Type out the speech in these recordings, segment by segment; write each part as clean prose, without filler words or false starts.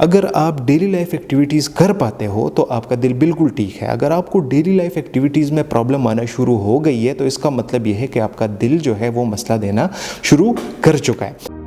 अगर आप daily life activities कर पाते हो तो आपका दिल बिल्कुल ठीक है। अगर आपको डेली लाइफ एक्टिविटीज़ में प्रॉब्लम आना शुरू हो गई है तो इसका मतलब ये है कि आपका दिल जो है वो मसला देना शुरू कर चुका है।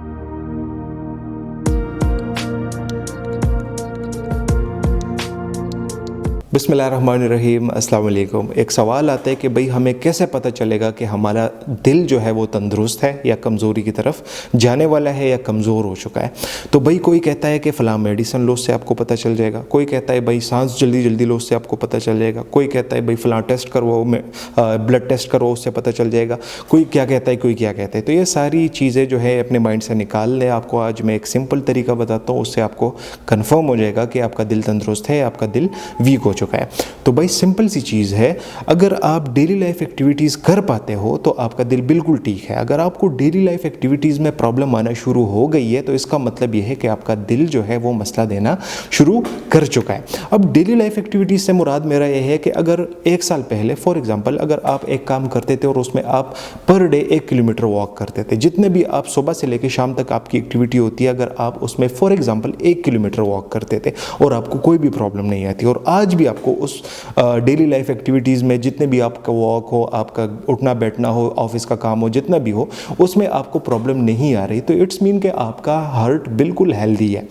बिस्मिल्लाहिर्रहमानिर्रहीम, अस्सलाम वालेकुम। एक सवाल आता है कि भाई हमें कैसे पता चलेगा कि हमारा दिल जो है वो तंदुरुस्त है या कमज़ोरी की तरफ जाने वाला है या कमज़ोर हो चुका है। तो भाई कोई कहता है कि फ़लाँ मेडिसिन लो उससे आपको पता चल जाएगा, कोई कहता है भाई सांस जल्दी जल्दी लो उससे आपको पता चल जाएगा, कोई कहता है भाई फ़लाँ टेस्ट करवाओ, ब्लड टेस्ट करो उससे पता चल जाएगा, कोई क्या कहता है कोई क्या कहता है। तो ये सारी चीज़ें जो है अपने माइंड से निकाल लें। आपको आज मैं एक सिंपल तरीका बताता हूँ, उससे आपको कन्फर्म हो जाएगा कि आपका दिल तंदुरुस्त है, आपका दिल वीक हो चुका है। तो भाई सिंपल सी चीज़ है, अगर आप डेली लाइफ एक्टिविटीज़ कर पाते हो तो आपका दिल बिल्कुल ठीक है। अगर आपको डेली लाइफ एक्टिविटीज़ में प्रॉब्लम आना शुरू हो गई है तो इसका मतलब यह है कि आपका दिल जो है वो मसला देना शुरू कर चुका है। अब डेली लाइफ एक्टिविटीज़ से मुराद मेरा यह है कि अगर एक साल पहले फॉर एग्जांपल अगर आप एक काम करते थे और उसमें आप पर डे 1 किलोमीटर वॉक करते थे, जितने भी आप सुबह से लेकर शाम तक आपकी एक्टिविटी होती है, अगर आप उसमें फॉर एग्जांपल 1 किलोमीटर वॉक करते थे और आपको कोई भी प्रॉब्लम नहीं आती, और आज भी आपको उस डेली लाइफ एक्टिविटीज़ में जितने भी आपका वॉक हो, आपका उठना बैठना हो, ऑफिस का काम हो, जितना भी हो, उसमें आपको प्रॉब्लम नहीं आ रही, तो इट्स मीन कि आपका हार्ट बिल्कुल हेल्दी है।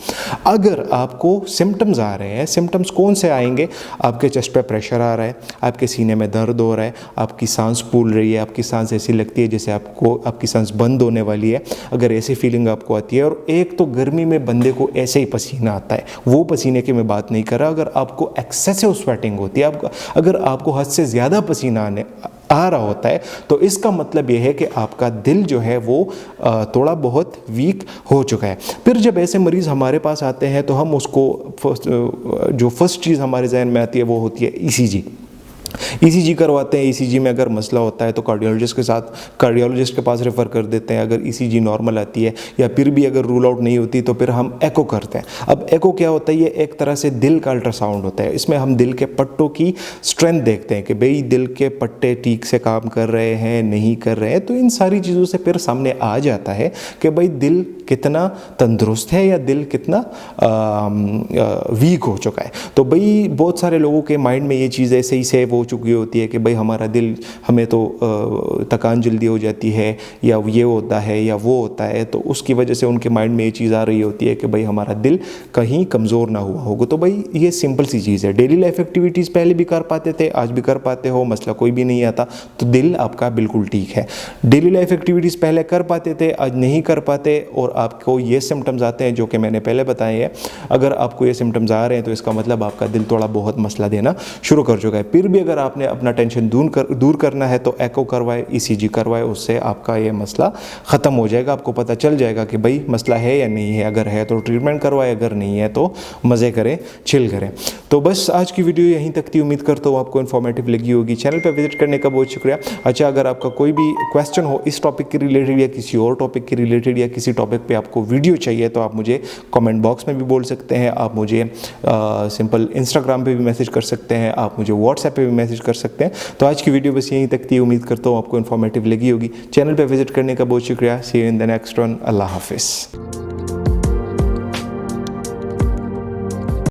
अगर आपको सिम्टम्स आ रहे हैं, सिम्टम्स कौन से आएंगे? आपके चेस्ट पे प्रेशर आ रहा है, आपके सीने में दर्द हो रहा है, आपकी सांस फूल रही है, आपकी सांस ऐसी लगती है जैसे आपकी सांस बंद होने वाली है, अगर ऐसी फीलिंग आपको आती है, और एक तो गर्मी में बंदे को ऐसे ही पसीना आता है, वो पसीने की मैं बात नहीं कर रहा, अगर आपको एक्सेसिव स्वेटिंग होती है, अगर आपको हद से ज़्यादा पसीना आ रहा होता है, तो इसका मतलब यह है कि आपका दिल जो है वो थोड़ा बहुत वीक हो चुका है। फिर जब ऐसे मरीज़ हमारे पास आते हैं तो हम उसको जो फर्स्ट चीज़ हमारे जहन में आती है वो होती है ईसीजी। ईसीजी करवाते हैं। ईसीजी में अगर मसला होता है तो कार्डियोलॉजिस्ट के पास रेफ़र कर देते हैं। अगर ईसीजी नॉर्मल आती है या फिर भी अगर रूल आउट नहीं होती तो फिर हम एको करते हैं। अब एको क्या होता है? ये एक तरह से दिल का अल्ट्रासाउंड होता है। इसमें हम दिल के पट्टों की स्ट्रेंथ देखते हैं कि भाई दिल के पट्टे ठीक से काम कर रहे हैं, नहीं कर रहे हैं। तो इन सारी चीज़ों से फिर सामने आ जाता है कि भाई दिल कितना तंदुरुस्त है या दिल कितना वीक हो चुका है। तो भाई बहुत सारे लोगों के माइंड में ये चीज़ ऐसे ही सेव हो चुकी होती है कि भाई हमारा दिल, हमें तो थकान जल्दी हो जाती है या ये होता है या वो होता है, तो उसकी वजह से उनके माइंड में ये चीज़ आ रही होती है कि भाई हमारा दिल कहीं कमज़ोर ना हुआ होगा। तो भाई ये सिंपल सी चीज़ है। डेली लाइफ एक्टिविटीज़ पहले भी कर पाते थे, आज भी कर पाते हो, मसला कोई भी नहीं आता, तो दिल आपका बिल्कुल ठीक है। डेली लाइफ एक्टिविटीज़ पहले कर पाते थे, आज नहीं कर पाते, और आपको ये सिम्टम्स आते हैं जो कि मैंने पहले बताए हैं। अगर आपको ये सिम्टम्स आ रहे हैं तो इसका मतलब आपका दिल थोड़ा बहुत मसला देना शुरू कर चुका है। फिर भी अगर आपने अपना टेंशन दूर करना है तो एको करवाए, ईसीजी करवाए, उससे आपका ये मसला ख़त्म हो जाएगा। आपको पता चल जाएगा कि भाई मसला है या नहीं है। अगर है तो ट्रीटमेंट करवाए, अगर नहीं है तो मज़े करें, चिल करें। तो बस आज की वीडियो यहीं तक थी। उम्मीद करता हूँ आपको इन्फॉर्मेटिव लगी होगी। चैनल पर विजिट करने का बहुत शुक्रिया। अच्छा, अगर आपका कोई भी क्वेश्चन हो इस टॉपिक के रिलेटेड या किसी और टॉपिक के रिलेटेड या किसी टॉपिक पे आपको वीडियो चाहिए तो आप मुझे कमेंट बॉक्स में भी बोल सकते हैं। आप मुझे सिंपल इंस्टाग्राम पे भी मैसेज कर सकते हैं, आप मुझे व्हाट्सएप पे भी मैसेज कर सकते हैं। तो आज की वीडियो बस यहीं तक थी। उम्मीद करता हूँ आपको इन्फॉर्मेटिव लगी होगी। चैनल पे विजिट करने का बहुत शुक्रिया। See you in the next one. अल्लाह हाफिज़।